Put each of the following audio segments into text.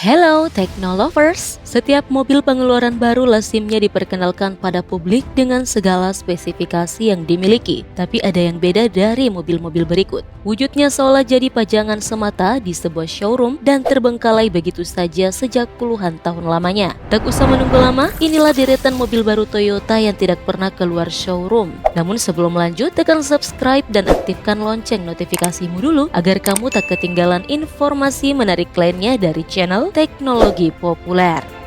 Hello Technolovers! Setiap mobil pengeluaran baru lazimnya diperkenalkan pada publik dengan segala spesifikasi yang dimiliki. Tapi ada yang beda dari mobil-mobil berikut. Wujudnya seolah jadi pajangan semata di sebuah showroom dan terbengkalai begitu saja sejak puluhan tahun lamanya. Tak usah menunggu lama, inilah deretan mobil baru Toyota yang tidak pernah keluar showroom. Namun sebelum lanjut, tekan subscribe dan aktifkan lonceng notifikasimu dulu agar kamu tak ketinggalan informasi menarik lainnya dari channel Teknologi Populer.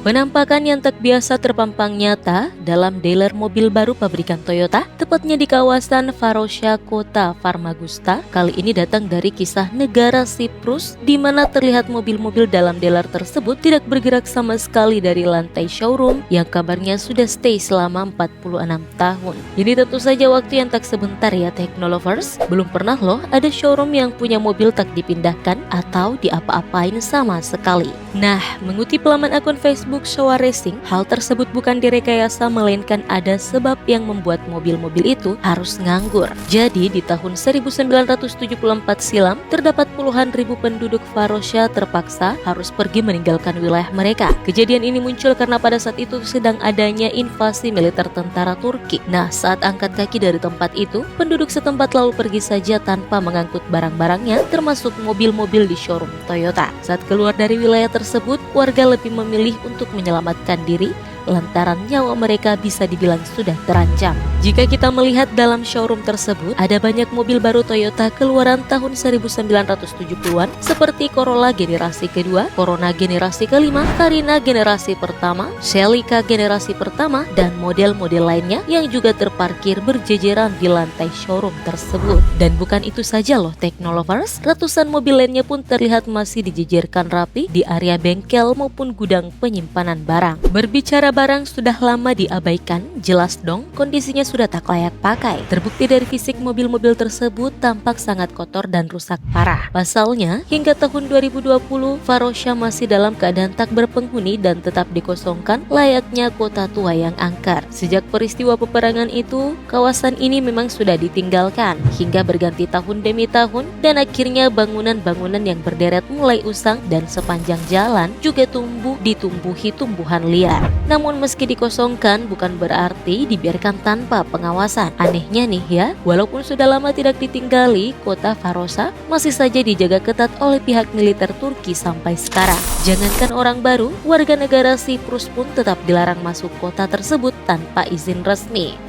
Penampakan yang tak biasa terpampang nyata dalam dealer mobil baru pabrikan Toyota, tepatnya di kawasan Varosha, kota Famagusta. Kali ini datang dari kisah negara Siprus, di mana terlihat mobil-mobil dalam dealer tersebut tidak bergerak sama sekali dari lantai showroom yang kabarnya sudah stay selama 46 tahun. Ini tentu saja waktu yang tak sebentar ya Technolovers. Belum pernah loh ada showroom yang punya mobil tak dipindahkan atau diapa-apain sama sekali. Nah, mengutip laman akun Facebook Showa Racing, hal tersebut bukan direkayasa melainkan ada sebab yang membuat mobil-mobil itu harus nganggur. Jadi di tahun 1974 silam, terdapat puluhan ribu penduduk Varosha terpaksa harus pergi meninggalkan wilayah mereka. Kejadian ini muncul karena pada saat itu sedang adanya invasi militer tentara Turki. Nah, saat angkat kaki dari tempat itu, penduduk setempat lalu pergi saja tanpa mengangkut barang-barangnya, termasuk mobil-mobil di showroom Toyota. Saat keluar dari wilayah tersebut, warga lebih memilih untuk menyelamatkan diri lantaran nyawa mereka bisa dibilang sudah terancam. Jika kita melihat dalam showroom tersebut, ada banyak mobil baru Toyota keluaran tahun 1970-an seperti Corolla generasi kedua, Corona generasi kelima, Carina generasi pertama, Celica generasi pertama, dan model-model lainnya yang juga terparkir berjejeran di lantai showroom tersebut. Dan bukan itu saja loh Technolovers, ratusan mobil lainnya pun terlihat masih dijejerkan rapi di area bengkel maupun gudang penyimpanan barang. Berbicara barang sudah lama diabaikan, jelas dong kondisinya sudah tak layak pakai. Terbukti dari fisik mobil-mobil tersebut tampak sangat kotor dan rusak parah. Pasalnya, hingga tahun 2020, Varosha masih dalam keadaan tak berpenghuni dan tetap dikosongkan layaknya kota tua yang angker. Sejak peristiwa peperangan itu, kawasan ini memang sudah ditinggalkan hingga berganti tahun demi tahun dan akhirnya bangunan-bangunan yang berderet mulai usang dan sepanjang jalan juga ditumbuhi tumbuhan liar. Namun meski dikosongkan bukan berarti dibiarkan tanpa pengawasan. Anehnya nih ya, walaupun sudah lama tidak ditinggali, kota Varosha masih saja dijaga ketat oleh pihak militer Turki sampai sekarang. Jangankan orang baru, warga negara Siprus pun tetap dilarang masuk kota tersebut tanpa izin resmi.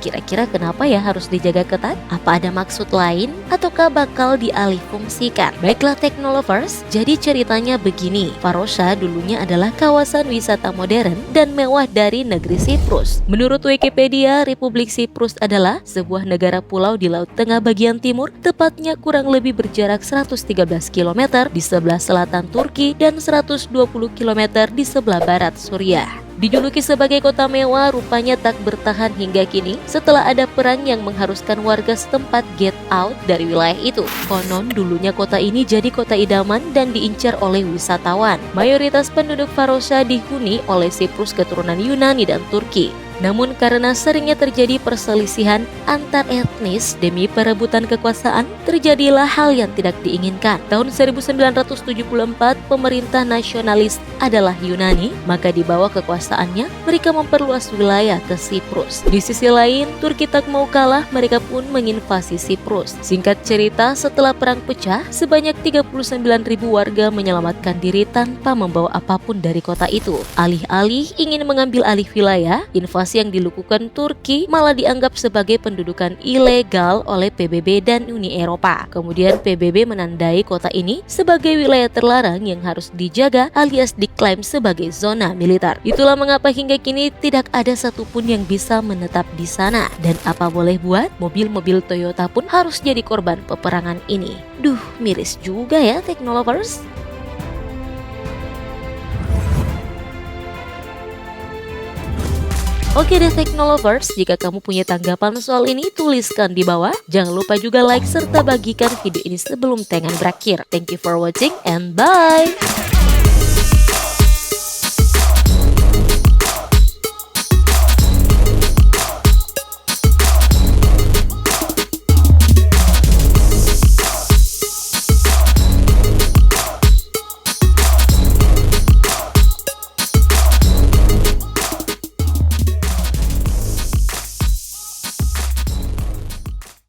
Kira-kira kenapa ya harus dijaga ketat? Apa ada maksud lain? Ataukah bakal dialihfungsikan? Baiklah Technolovers, jadi ceritanya begini. Varosha dulunya adalah kawasan wisata modern dan mewah dari negeri Siprus. Menurut Wikipedia, Republik Siprus adalah sebuah negara pulau di Laut Tengah bagian timur, tepatnya kurang lebih berjarak 113 km di sebelah selatan Turki dan 120 km di sebelah barat Suriah. Dijuluki sebagai kota mewah, rupanya tak bertahan hingga kini setelah ada perang yang mengharuskan warga setempat get out dari wilayah itu. Konon dulunya kota ini jadi kota idaman dan diincar oleh wisatawan. Mayoritas penduduk Varosha dihuni oleh Siprus keturunan Yunani dan Turki. Namun karena seringnya terjadi perselisihan antar etnis demi perebutan kekuasaan, terjadilah hal yang tidak diinginkan. Tahun 1974, pemerintah nasionalis adalah Yunani, maka di bawah kekuasaannya, mereka memperluas wilayah ke Siprus. Di sisi lain, Turki tak mau kalah, mereka pun menginvasi Siprus. Singkat cerita, setelah perang pecah, sebanyak 39.000 warga menyelamatkan diri tanpa membawa apapun dari kota itu. Alih-alih ingin mengambil alih wilayah, invasi yang dilakukan Turki malah dianggap sebagai pendudukan ilegal oleh PBB dan Uni Eropa. Kemudian PBB menandai kota ini sebagai wilayah terlarang yang harus dijaga alias diklaim sebagai zona militer. Itulah mengapa hingga kini tidak ada satupun yang bisa menetap di sana. Dan apa boleh buat, mobil-mobil Toyota pun harus jadi korban peperangan ini. Duh, miris juga ya Technolovers. Oke deh Technolovers, jika kamu punya tanggapan soal ini, tuliskan di bawah. Jangan lupa juga like serta bagikan video ini sebelum tayangan berakhir. Thank you for watching and bye!